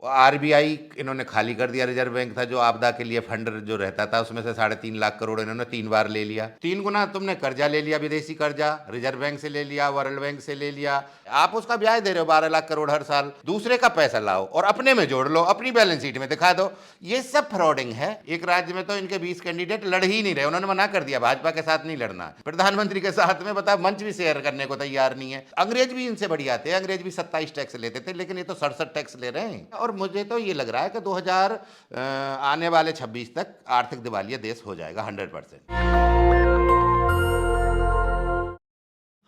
RBI इन्होंने खाली कर दिया, रिजर्व बैंक था जो आपदा के लिए फंड जो रहता था उसमें से 3.5 लाख करोड़ इन्होंने 3 बार ले लिया। 3 गुना तुमने कर्जा ले लिया, विदेशी कर्जा रिजर्व बैंक से ले लिया, वर्ल्ड बैंक से ले लिया। आप उसका ब्याज दे रहे हो 12 लाख करोड़ हर साल। दूसरे का पैसा लाओ और अपने में जोड़ लो, अपनी बैलेंस शीट में दिखा दो। ये सब फ्रॉडिंग है। एक राज्य में तो इनके 20 कैंडिडेट लड़ ही नहीं रहे, उन्होंने मना कर दिया भाजपा के साथ नहीं लड़ना। प्रधानमंत्री के साथ में बता मंच भी शेयर करने को तैयार नहीं है। अंग्रेज भी इनसे बढ़िया थे, अंग्रेज भी 27 टैक्स लेते थे, लेकिन ये तो 67 टैक्स ले रहे हैं। और मुझे तो ये लग रहा है कि 2000 आने वाले 26 तक आर्थिक दिवालिया देश हो जाएगा 100%।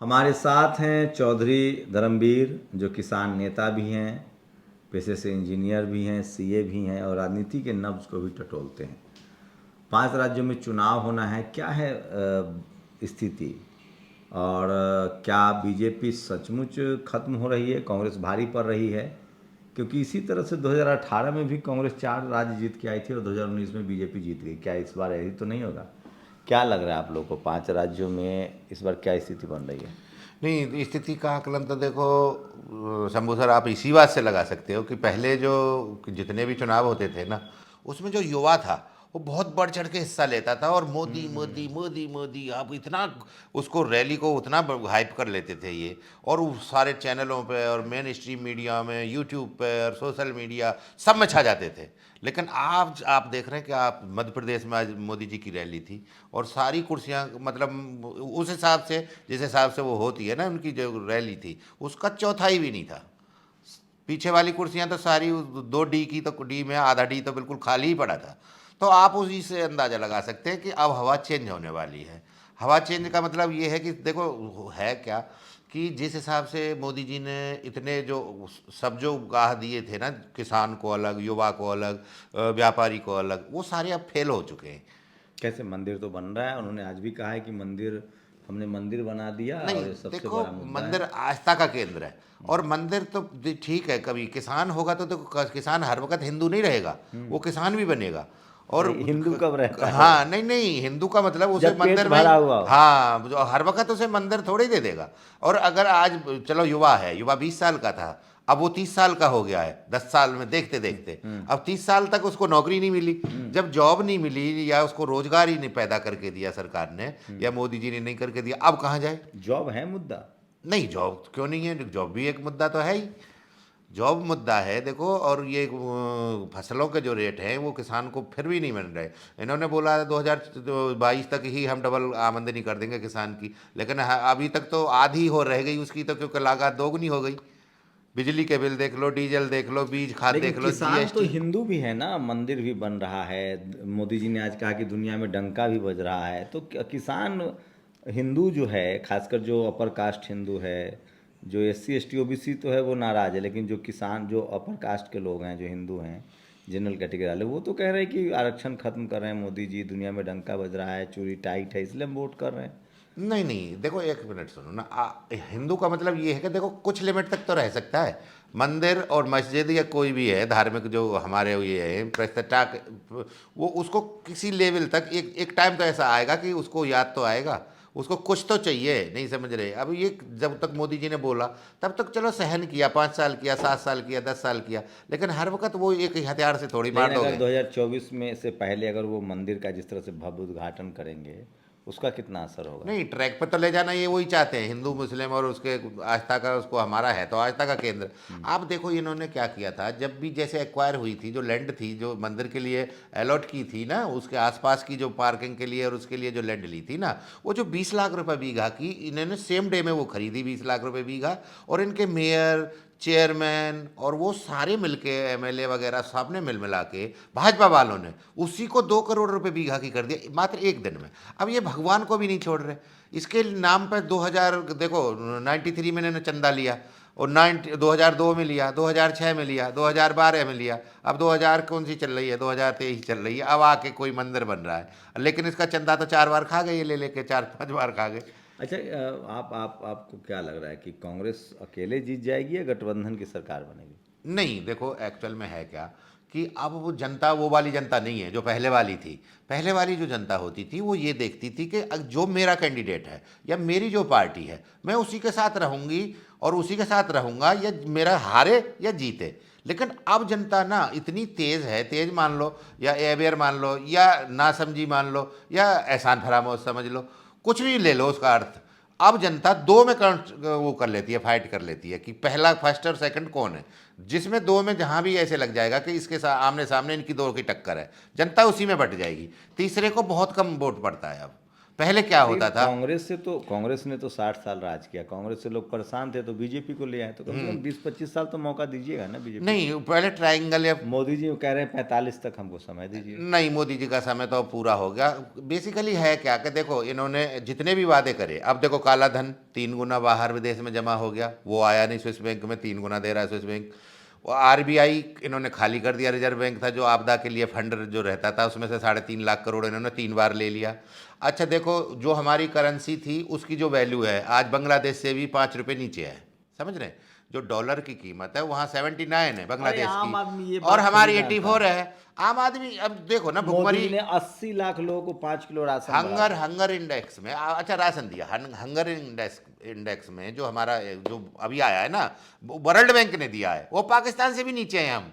हमारे साथ हैं चौधरी धर्मवीर, जो किसान नेता भी हैं, पेशे से इंजीनियर भी हैं, सीए भी हैं और राजनीति के नब्ज को भी टटोलते हैं। 5 राज्यों में चुनाव होना है, क्या है स्थिति? और क्या बीजेपी सचमुच खत्म हो रही है, कांग्रेस भारी पड़ रही है? क्योंकि इसी तरह से 2018 में भी कांग्रेस 4 राज्य जीत के आई थी और 2019 में बीजेपी जीत गई। क्या इस बार ऐसी तो नहीं होगा? क्या लग रहा है आप लोग को, 5 राज्यों में इस बार क्या स्थिति बन रही है? नहीं, स्थिति का आकलन तो देखो शंभू सर, आप इसी बात से लगा सकते हो कि पहले जो जितने भी चुनाव होते थे ना, उसमें जो युवा था वो बहुत बढ़ चढ़ के हिस्सा लेता था और मोदी मोदी मोदी मोदी आप इतना उसको रैली को उतना हाइप कर लेते थे ये। और वो सारे चैनलों पे और मेन स्ट्रीम मीडिया में, यूट्यूब पे और सोशल मीडिया सब में छा जाते थे। लेकिन आप देख रहे हैं कि आप मध्य प्रदेश में आज मोदी जी की रैली थी और सारी कुर्सियां, मतलब उस हिसाब से जिस हिसाब से वो होती है ना उनकी जो रैली थी, उसका चौथाई भी नहीं था। पीछे वाली कुर्सियां तो सारी 2 डी की, तो डी में आधा डी तो बिल्कुल खाली ही पड़ा था। तो आप उसी से अंदाज़ा लगा सकते हैं कि अब हवा चेंज होने वाली है। हवा चेंज का मतलब ये है कि देखो है क्या, कि जिस हिसाब से मोदी जी ने इतने जो सब जो गाह दिए थे ना, किसान को अलग, युवा को अलग, व्यापारी को अलग, वो सारे अब फेल हो चुके हैं। कैसे? मंदिर तो बन रहा है, उन्होंने आज भी कहा है कि मंदिर, हमने मंदिर बना दिया नहीं, और ये सबसे देखो बड़ा मुद्दा है। मंदिर आस्था का केंद्र है। और मंदिर तो ठीक है, कभी किसान होगा तो देखो किसान हर वक्त हिंदू नहीं रहेगा, वो किसान भी बनेगा। और नहीं, हिंदू कब रहता है? हाँ, नहीं नहीं, हिंदू का मतलब उसे जब पेट मंदिर में भरा हुआ हो। हाँ, जो हर वक्त उसे मंदिर थोड़ी दे देगा। और अगर आज चलो युवा है, युवा 20 साल का था, अब वो 30 साल का हो गया है 10 साल में देखते देखते। अब 30 साल तक उसको नौकरी नहीं मिली। जब जॉब नहीं मिली या उसको रोजगार ही नहीं पैदा करके दिया सरकार ने, या मोदी जी ने नहीं करके दिया, अब कहाँ जाए? जॉब है मुद्दा? नहीं, जॉब क्यों नहीं है, जॉब भी एक मुद्दा तो है ही। जॉब मुद्दा है देखो। और ये फसलों के जो रेट हैं वो किसान को फिर भी नहीं मिल रहे। इन्होंने बोला है 2022 तक ही हम डबल आमदनी कर देंगे किसान की, लेकिन अभी तक तो आधी हो रह गई उसकी, तो क्योंकि लागत दोगुनी हो गई। बिजली के बिल देख लो, डीजल देख लो, बीज खाद लेकिन देख लो, किसान तो जीएसटी। हिंदू भी है ना, मंदिर भी बन रहा है। मोदी जी ने आज कहा कि दुनिया में डंका भी बज रहा है। तो किसान, हिंदू जो है, खासकर जो अपर कास्ट हिंदू है, जो एससी एसटी ओबीसी तो है वो नाराज है, लेकिन जो किसान, जो अपर कास्ट के लोग हैं, जो हिंदू हैं, जनरल कैटेगरी वाले, वो तो कह रहे हैं कि आरक्षण खत्म कर रहे हैं मोदी जी, दुनिया में डंका बज रहा है, चूड़ी टाइट है, इसलिए हम वोट कर रहे हैं। नहीं नहीं, देखो एक मिनट सुनो ना। हिंदू का मतलब ये है कि देखो कुछ लिमिट तक तो रह सकता है। मंदिर और मस्जिद या कोई भी है धार्मिक जो हमारे ये है प्रतिष्ठा वो उसको किसी लेवल तक एक टाइम तो ऐसा आएगा कि उसको याद तो आएगा, उसको कुछ तो चाहिए। नहीं समझ रहे? अब ये जब तक मोदी जी ने बोला तब तक चलो सहन किया, 5 साल किया, 7 साल किया, 10 साल किया, लेकिन हर वक्त वो एक हथियार से थोड़ी मार लेकिन अगर दोगे। 2024 में से पहले अगर वो मंदिर का जिस तरह से भव्य उद्घाटन करेंगे, उसका कितना असर होगा? नहीं, ट्रैक पर तो ले जाना ये वही चाहते हैं, हिंदू मुस्लिम और उसके आस्था का, उसको हमारा है तो आस्था का केंद्र। आप देखो इन्होंने क्या किया था, जब भी जैसे एक्वायर हुई थी जो लैंड थी जो मंदिर के लिए अलॉट की थी ना, उसके आसपास की जो पार्किंग के लिए और उसके लिए जो लैंड ली थी ना, वो जो 20 लाख रुपए बीघा की इन्होंने सेम डे में वो खरीदी, 20 लाख रुपए बीघा। और इनके मेयर, चेयरमैन और वो सारे मिलके, एमएलए वगैरह सब ने मिल मिला के, भाजपा वालों ने उसी को 2 करोड़ रुपए बीघा की कर दिया मात्र एक दिन में। अब ये भगवान को भी नहीं छोड़ रहे। इसके नाम पर 2000 देखो 93 में इन्होंने चंदा लिया और 2002 में लिया, 2006 में लिया, 2012 में लिया, अब 2000 कौन सी चल रही है, 2023 चल रही है, अब आके कोई मंदिर बन रहा है। लेकिन इसका चंदा तो 4 बार खा गए, ये ले लेके 4-5 बार खा गए। अच्छा, आपको क्या लग रहा है कि कांग्रेस अकेले जीत जाएगी या गठबंधन की सरकार बनेगी? नहीं, देखो एक्चुअल में है क्या, कि अब वो जनता वो वाली जनता नहीं है जो पहले वाली थी। पहले वाली जो जनता होती थी वो ये देखती थी कि जो मेरा कैंडिडेट है या मेरी जो पार्टी है मैं उसी के साथ रहूंगी और उसी के साथ रहूंगा, या मेरा हारे या जीते। लेकिन अब जनता ना इतनी तेज है, तेज मान लो या एवेयर मान लो या नासमझी मान लो या एहसान फरामोश समझ लो, कुछ भी ले लो उसका अर्थ। अब जनता दो में वो कर लेती है, फाइट कर लेती है कि पहला, फर्स्ट और सेकंड कौन है, जिसमें दो में जहां भी ऐसे लग जाएगा कि इसके साथ आमने सामने इनकी दो की टक्कर है, जनता उसी में बट जाएगी। तीसरे को बहुत कम वोट पड़ता है अब। पहले क्या लेकिन होता था, कांग्रेस ने तो 60 साल राज किया, कांग्रेस से लोग परेशान थे तो बीजेपी को ले आए, तो कम से कम 20-25 साल तो मौका दीजिएगा ना बीजेपी। नहीं पहले ट्रायंगल या मोदी जी कह रहे हैं 45 तक हमको समय दीजिए। नहीं, मोदी जी का समय तो अब पूरा हो गया। बेसिकली है क्या कि देखो इन्होंने जितने भी वादे करे, अब देखो काला धन 3 गुना बाहर विदेश में जमा हो गया, वो आया नहीं स्विस बैंक में, 3 गुना दे रहा है स्विस बैंक। वो आरबीआई इन्होंने खाली कर दिया, रिजर्व बैंक था जो आपदा के लिए फंड जो रहता था उसमें से 3.5 लाख करोड़ इन्होंने 3 बार ले लिया। अच्छा देखो, जो हमारी करेंसी थी उसकी जो वैल्यू है आज बांग्लादेश से भी 5 रुपये नीचे है, समझ रहे हैं? जो डॉलर की कीमत है वहाँ 79 है बांग्लादेश आम आदमी ये की, बात और हमारी थोड़ी जानता 84 है। आम आदमी अब देखो ना, मोदी भुखमरी जी ने 80 लाख लोगों को 5 किलो राशन हंगर बढ़ा हंगर इंडेक्स में अच्छा राशन दिया। हंगर इंडेक्स में जो हमारा जो अभी आया है ना, वर्ल्ड बैंक ने दिया है, वो पाकिस्तान से भी नीचे हैं हम।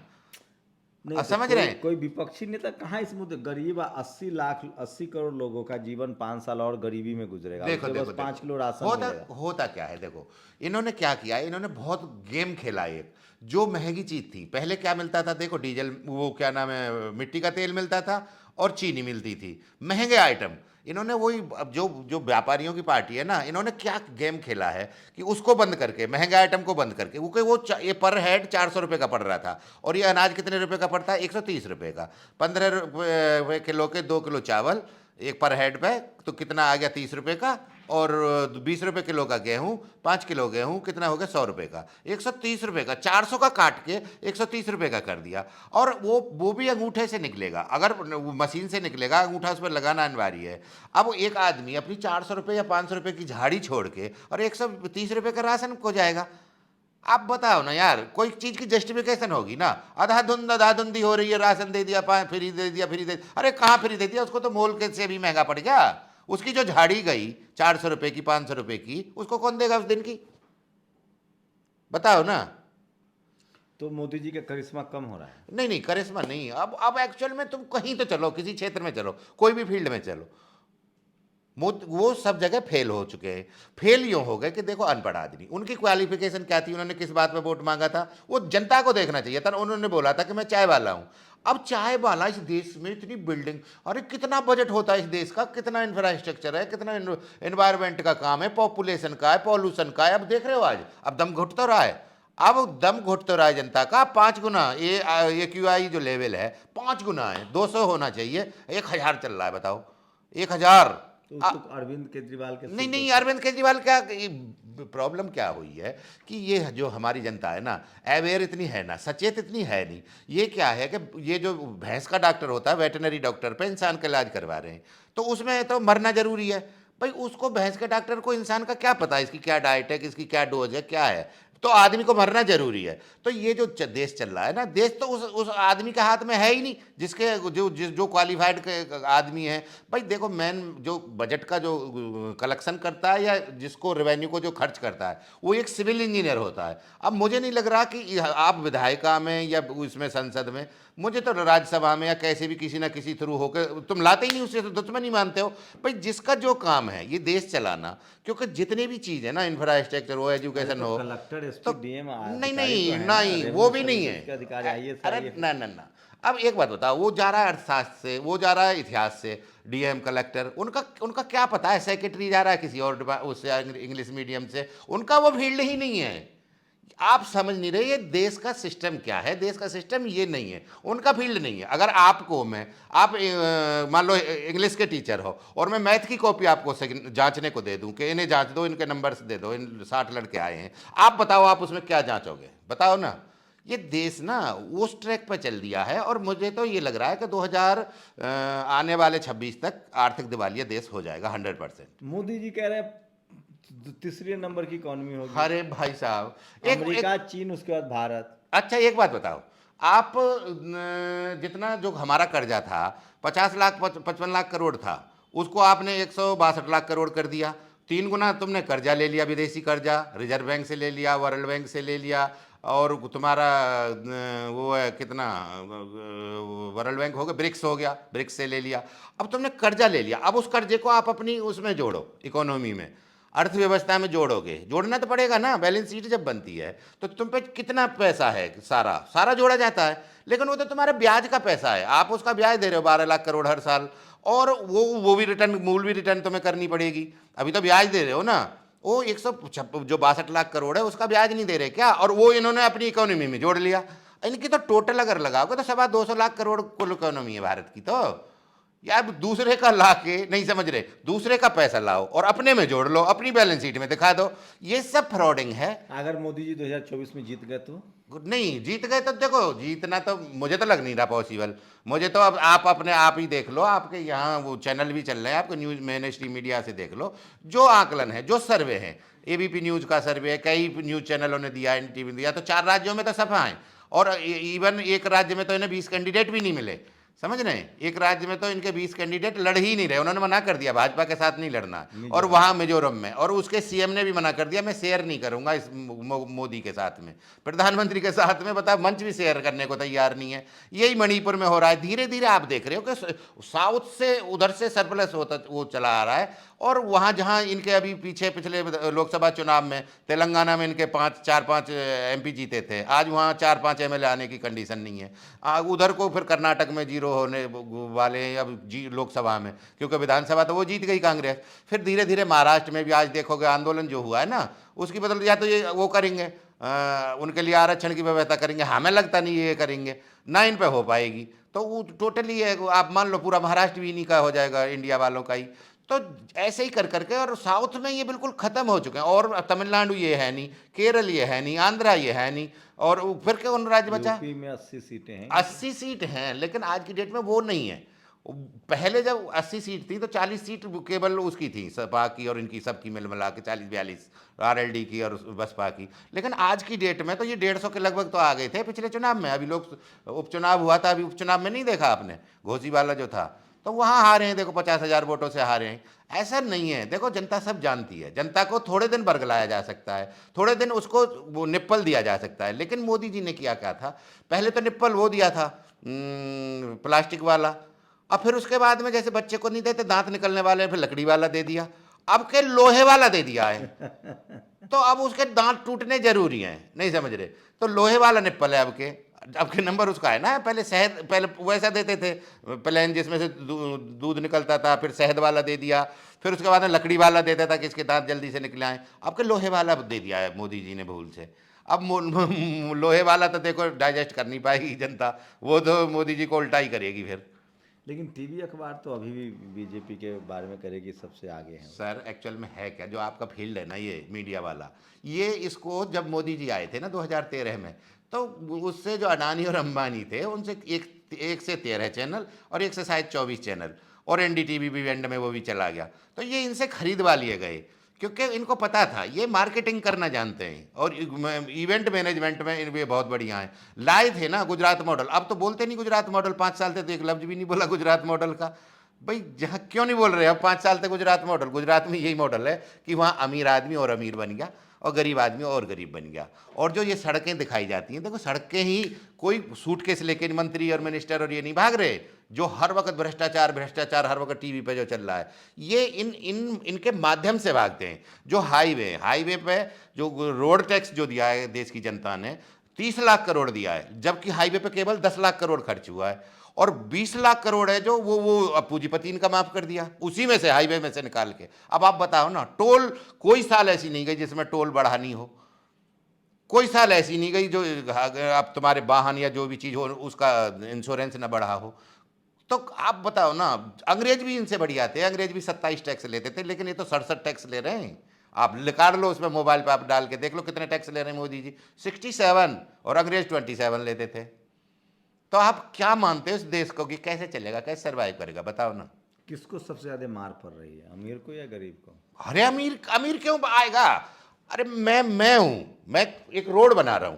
नहीं अब तो समझ रहे हैं? कोई विपक्षी नेता कहाँ इस मुद्दे, गरीब 80 करोड़ लोगों का जीवन 5 साल और गरीबी में गुजरेगा, देखो उससे देखो बस 5 किलो देखो, राशन होता मिलेगा। होता क्या है, देखो इन्होंने क्या किया, इन्होंने बहुत गेम खेला। एक जो महंगी चीज थी, पहले क्या मिलता था, देखो डीजल, वो क्या नाम है, मिट्टी का तेल मिलता था और चीनी मिलती थी, महंगे आइटम। इन्होंने वही, अब जो जो व्यापारियों की पार्टी है ना, इन्होंने क्या गेम खेला है कि उसको बंद करके, महंगे आइटम को बंद करके, ये पर हेड 400 रुपये का पड़ रहा था, और ये अनाज कितने रुपए का पड़ता है, 130 रुपये का। 15 रुपये किलो के 2 किलो चावल एक पर हेड पे, तो कितना आ गया, 30 रुपये का। और 20 रुपये किलो का गेहूं, 5 किलो गेहूं कितना हो गया, 100 रुपये का। 130 रुपये का 400 का काट के 130 रुपये का कर दिया। और वो भी अंगूठे से निकलेगा, अगर वो मशीन से निकलेगा, अंगूठा उस पर लगाना अनिवार्य है। अब एक आदमी अपनी 400 रुपये या 500 रुपये की झाड़ी छोड़ के और 130 रुपये का राशन को जाएगा। आप बताओ ना यार, कोई चीज की जस्टिफिकेशन होगी ना। आधाधुंधी हो रही है, राशन दे दिया, फ्री दे दिया, फ्री दे, अरे कहाँ फ्री दे दिया, उसको तो मोल के से भी महंगा पड़ गया। उसकी जो झाड़ी गई 400 रुपये की, 500 रुपये की, उसको कौन देगा उस दिन की, बताओ ना। तो मोदी जी का करिश्मा कम हो रहा है। नहीं नहीं, करिश्मा नहीं। अब एक्चुअल में तुम कहीं तो चलो, किसी क्षेत्र में चलो, कोई भी फील्ड में चलो, वो सब जगह फेल हो चुके हैं। फेल यूं हो गए कि देखो अनपढ़ आदमी, उनकी क्वालिफिकेशन क्या थी, उन्होंने किस बात में वोट मांगा था, वो जनता को देखना चाहिए था। उन्होंने बोला था कि मैं चाय वाला हूं। अब चाय वाला, इस देश में इतनी बिल्डिंग, अरे कितना बजट होता है इस देश का, कितना इंफ्रास्ट्रक्चर है, कितना एनवायरमेंट का काम है, पॉपुलेशन का है, पॉल्यूशन का है। अब देख रहे हो आज, अब दम घुट तो रहा है, अब दम घुट तो रहा है जनता का। 5 गुना ये QI जो लेवल है 5 गुना है, 200 होना चाहिए, 1000 चल रहा है, बताओ 1000। तो उसको अरविंद केजरीवाल के नहीं नहीं, अरविंद केजरीवाल क्या, प्रॉब्लम क्या हुई है कि ये जो हमारी जनता है ना, अवेयर इतनी है ना, सचेत इतनी है नहीं। ये क्या है कि ये जो भैंस का डॉक्टर होता है, वेटनरी डॉक्टर पे इंसान का इलाज करवा रहे हैं, तो उसमें तो मरना जरूरी है भाई। उसको, भैंस के डॉक्टर को इंसान का क्या पता है, इसकी क्या डाइट है, किसकी क्या डोज है, क्या है, तो आदमी को मरना जरूरी है। तो ये जो देश चल रहा है ना, देश तो उस आदमी के हाथ में है ही नहीं, जिसके जो क्वालिफाइड आदमी है। भाई देखो, मेन जो बजट का जो कलेक्शन करता है या जिसको रेवेन्यू को जो खर्च करता है, वो एक सिविल इंजीनियर होता है। अब मुझे नहीं लग रहा कि आप विधायिका में या उसमें संसद में, मुझे तो राज्यसभा में या कैसे भी किसी ना किसी थ्रू होकर तुम लाते ही नहीं, उससे तो दुश्मन नहीं मानते हो भाई। जिसका जो काम है ये देश चलाना, क्योंकि जितने भी चीज है ना, इंफ्रास्ट्रक्चर हो, एजुकेशन हो, कलेक्टर तो एसपी डीएम नहीं नहीं नहीं, वो भी नहीं है। अरे ना ना ना, अब एक बात बताओ, वो जा रहा है अर्थशास्त्र से, वो जा रहा है इतिहास से, डीएम कलेक्टर, उनका उनका क्या पता है, सेक्रेटरी जा रहा है किसी और उससे, इंग्लिश मीडियम से, उनका वो फील्ड ही नहीं है। आप समझ नहीं रहे ये देश का सिस्टम क्या है, देश का सिस्टम ये नहीं है, उनका फील्ड नहीं है। अगर आपको मैं, आप मान लो इंग्लिश के टीचर हो और मैं मैथ की कॉपी आपको जांचने को दे दूं कि इन्हें जांच दो, इनके नंबर्स दे दो, इन 60 लड़के आए हैं, आप बताओ आप उसमें क्या जांचोगे, बताओ ना। ये देश ना उस ट्रैक पर चल दिया है, और मुझे तो ये लग रहा है कि 2000 आने वाले 26 तक आर्थिक दिवालिया देश हो जाएगा 100%। मोदी जी कह रहे हैं तीसरे नंबर की इकोनॉमी होगी। अरे भाई साहब, अमेरिका, चीन, उसके बाद भारत। अच्छा एक बात बताओ, आप जितना जो हमारा कर्जा था 50 लाख 55 लाख करोड़ था, उसको आपने 162 लाख करोड़ कर दिया। 3 गुना तुमने कर्जा ले लिया, विदेशी कर्जा, रिजर्व बैंक से ले लिया, वर्ल्ड बैंक से ले लिया, और तुम्हारा वो है कितना, वर्ल्ड बैंक हो गया, ब्रिक्स हो गया, ब्रिक्स से ले लिया। अब तुमने कर्जा ले लिया, अब उस कर्जे को आप अपनी उसमें जोड़ो, इकोनॉमी में, अर्थव्यवस्था में जोड़ोगे, जोड़ना तो पड़ेगा ना, बैलेंस शीट जब बनती है तो तुम पे कितना पैसा है, सारा सारा जोड़ा जाता है, लेकिन वो तो तुम्हारे ब्याज का पैसा है, आप उसका ब्याज दे रहे हो 12 लाख करोड़ हर साल, और वो भी रिटर्न, मूल भी रिटर्न तुम्हें करनी पड़ेगी, अभी तो ब्याज दे रहे हो ना, वो 100 जो 62 लाख करोड़ है उसका ब्याज नहीं दे रहे क्या, और वो इन्होंने अपनी इकोनॉमी में जोड़ लिया। इनकी तो टोटल अगर लगाओगे तो 225 लाख करोड़ कुल इकोनॉमी है भारत की। तो यार दूसरे का ला के नहीं समझ रहे, दूसरे का पैसा लाओ और अपने में जोड़ लो, अपनी बैलेंस शीट में दिखा दो, ये सब फ्रॉडिंग है। अगर मोदी जी 2024 में जीत गए तो? नहीं जीत गए तो देखो, जीतना तो मुझे तो लग नहीं रहा पॉसिबल, मुझे तो अब आप अपने आप ही देख लो, आपके यहाँ वो चैनल भी चल रहे हैं, आपको न्यूज़ मेन स्ट्रीम मीडिया से देख लो, जो आकलन है, जो सर्वे है, एबीपी न्यूज़ का सर्वे है, कई न्यूज़ चैनलों ने दिया, एनटीवी ने दिया, तो 4 राज्यों में तो सफा है, और इवन एक राज्य में तो इन्हें 20 कैंडिडेट भी नहीं मिले, समझ रहे हैं, एक राज्य में तो इनके 20 कैंडिडेट लड़ ही नहीं रहे, उन्होंने मना कर दिया भाजपा के साथ नहीं लड़ना, और वहां मिजोरम में, और उसके सीएम ने भी मना कर दिया मैं शेयर नहीं करूंगा इस मोदी के साथ में, प्रधानमंत्री के साथ में, बता मंच भी शेयर करने को तैयार नहीं है। यही मणिपुर में हो रहा है, धीरे धीरे आप देख रहे हो कि साउथ से उधर से सरप्लस होता वो चला आ रहा है, और वहाँ जहाँ इनके अभी पीछे पिछले लोकसभा चुनाव में तेलंगाना में इनके 4-5 एमपी जीते थे, आज वहाँ 4-5 एमएलए आने की कंडीशन नहीं है, उधर को फिर कर्नाटक में 0 होने वाले हैं अब लोकसभा में, क्योंकि विधानसभा तो वो जीत गई कांग्रेस। फिर धीरे धीरे महाराष्ट्र में भी आज देखोगे आंदोलन जो हुआ है ना, उसकी बदल या तो ये वो करेंगे, उनके लिए आरक्षण की व्यवस्था करेंगे, हमें लगता नहीं ये करेंगे ना, इन पे हो पाएगी, तो वो टोटली आप मान लो पूरा महाराष्ट्र भी इन्हीं का हो जाएगा, इंडिया वालों का ही। तो ऐसे ही कर करके, और साउथ में ये बिल्कुल खत्म हो चुके हैं, और तमिलनाडु ये है नहीं, केरल ये है नहीं, आंध्रा ये है नहीं, और फिर क्या उन राज्य बचा, यूपी में 80 सीटें हैं, 80 सीट हैं, लेकिन आज की डेट में वो नहीं है। पहले जब 80 सीट थी तो 40 सीट केवल उसकी थी, सपा की और इनकी सबकी मिल मिला के 40-42 आरएलडी की और बसपा की, लेकिन आज की डेट में तो ये 150 के लगभग तो आ गए थे पिछले चुनाव में। अभी लोग उपचुनाव हुआ था, अभी उपचुनाव में नहीं देखा आपने, घोसी वाला जो था, तो वहाँ हारे हैं, देखो 50,000 वोटों से हारे हैं। ऐसा नहीं है, देखो जनता सब जानती है, जनता को थोड़े दिन बरगलाया जा सकता है, थोड़े दिन उसको वो निप्पल दिया जा सकता है, लेकिन मोदी जी ने किया क्या था, पहले तो निप्पल वो दिया था प्लास्टिक वाला, अब फिर उसके बाद में जैसे बच्चे को नहीं देते दांत निकलने वाले, फिर लकड़ी वाला दे दिया, अब के लोहे वाला दे दिया है, तो अब उसके दांत टूटने जरूरी हैं, नहीं समझ रहे, तो लोहे वाला निप्पल है अब के नंबर उसका है ना, पहले शहद, पहले वैसा देते थे प्लेन जिसमें से दूध निकलता था, फिर शहद वाला दे दिया, फिर उसके बाद में लकड़ी वाला देता था कि इसके दांत जल्दी से निकले आए, अब के लोहे वाला दे दिया है मोदी जी ने भूल से। अब लोहे वाला तो देखो डाइजेस्ट कर नहीं पाएगी जनता, वो तो मोदी जी को उल्टा ही करेगी फिर। लेकिन टीवी अखबार तो अभी भी बीजेपी के बारे में करेगी, सबसे आगे हैं सर एक्चुअल में है क्या, जो आपका फील्ड है ना ये मीडिया वाला, ये इसको जब मोदी जी आए थे ना 2013 में, तो उससे जो अडानी और अंबानी थे उनसे एक से 13 चैनल और एक से शायद 24 चैनल, और एनडीटीवी भी एंड में वो भी चला गया, तो ये इनसे खरीदवा लिए गए, क्योंकि इनको पता था ये मार्केटिंग करना जानते हैं, और इवेंट मैनेजमेंट में ये बहुत बढ़िया हैं। लाए थे ना गुजरात मॉडल, अब तो बोलते नहीं गुजरात मॉडल, 5 साल से तो एक लफ्ज भी नहीं बोला गुजरात मॉडल का। भाई जहाँ क्यों नहीं बोल रहे, अब 5 साल से गुजरात मॉडल, गुजरात में यही मॉडल है कि वहाँ अमीर आदमी और अमीर बन गया और गरीब आदमी और गरीब बन गया। और जो ये सड़कें दिखाई जाती हैं, देखो सड़कें ही, कोई सूटकेस लेके मंत्री और मिनिस्टर और ये नहीं भाग रहे, जो हर वक्त भ्रष्टाचार भ्रष्टाचार हर वक्त टीवी पे जो चल रहा है, ये इनके माध्यम से भागते हैं। जो हाईवे पे जो रोड टैक्स जो दिया है देश की जनता ने 30 लाख करोड़ दिया है, जबकि हाईवे पे केवल 10 लाख करोड़ खर्च हुआ है, और 20 लाख करोड़ है जो वो पूंजीपति इनका माफ कर दिया, उसी में से हाईवे में से निकाल के। अब आप बताओ ना, टोल कोई साल ऐसी नहीं गई जिसमें टोल बढ़ा नहीं हो, कोई साल ऐसी नहीं गई जो अब तुम्हारे वाहन या जो भी चीज़ हो उसका इंश्योरेंस ना बढ़ा हो। तो आप बताओ ना, अंग्रेज भी इनसे बढ़िया थे, अंग्रेज भी 27 टैक्स लेते थे, लेकिन ये तो 67 टैक्स ले रहे हैं। आप निकाल लो उसमें, मोबाइल पे आप डाल के देख लो कितने टैक्स ले रहे हैं मोदी जी, 67, और अंग्रेज 27 लेते थे। तो आप क्या मानते हो इस देश को कि कैसे चलेगा, कैसे सर्वाइव करेगा, बताओ ना। किसको सबसे ज्यादा मार पड़ रही है, अमीर को या गरीब को? अरे अमीर क्यों आएगा, अरे मैं हूं, मैं एक रोड बना रहा हूं,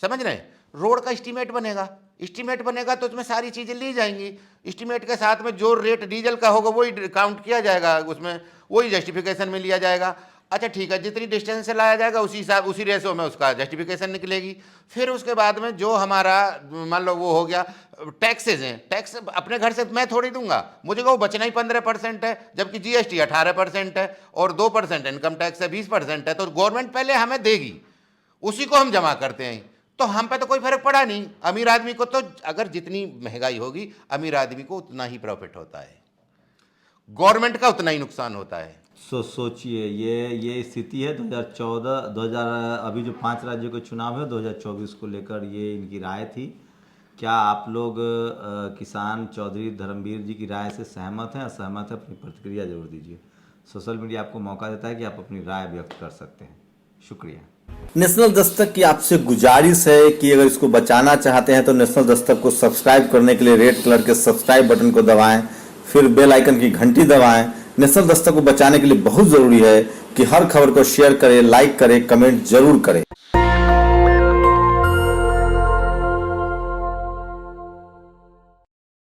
समझ रहे हैं, रोड का एस्टीमेट बनेगा तो उसमें सारी चीजें ली जाएंगी, एस्टीमेट के साथ में जो रेट डीजल का होगा वही काउंट किया जाएगा, उसमें वही जस्टिफिकेशन में लिया जाएगा। अच्छा ठीक है, जितनी डिस्टेंस से लाया जाएगा उसी हिसाब उसी रेशो में उसका जस्टिफिकेशन निकलेगी। फिर उसके बाद में जो हमारा मान लो वो हो गया टैक्सेज हैं, टैक्स अपने घर से मैं थोड़ी दूंगा, मुझे वो बचना ही 15% है, जबकि जीएसटी 18% है और 2% इनकम टैक्स है, 20% है, तो गवर्नमेंट पहले हमें देगी, उसी को हम जमा करते हैं, तो हम पे तो कोई फर्क पड़ा नहीं। अमीर आदमी को तो अगर जितनी महंगाई होगी अमीर आदमी को उतना ही प्रॉफिट होता है, गवर्नमेंट का उतना ही नुकसान होता है। सोचिए ये स्थिति है 2014 अभी जो 5 राज्यों के चुनाव है 2024 को लेकर ये इनकी राय थी। क्या आप लोग किसान चौधरी धर्मवीर जी की राय से सहमत हैं? असहमत है अपनी प्रतिक्रिया जरूर दीजिए। सोशल मीडिया आपको मौका देता है कि आप अपनी राय व्यक्त कर सकते हैं। शुक्रिया। नेशनल दस्तक की आपसे गुजारिश है कि अगर इसको बचाना चाहते हैं तो नेशनल दस्तक को सब्सक्राइब करने के लिए रेड कलर के सब्सक्राइब बटन को दबाएं, फिर बेल आइकन की घंटी दबाएं। नेशनल दस्तक को बचाने के लिए बहुत जरूरी है कि हर खबर को शेयर करें, लाइक करें, कमेंट जरूर करें।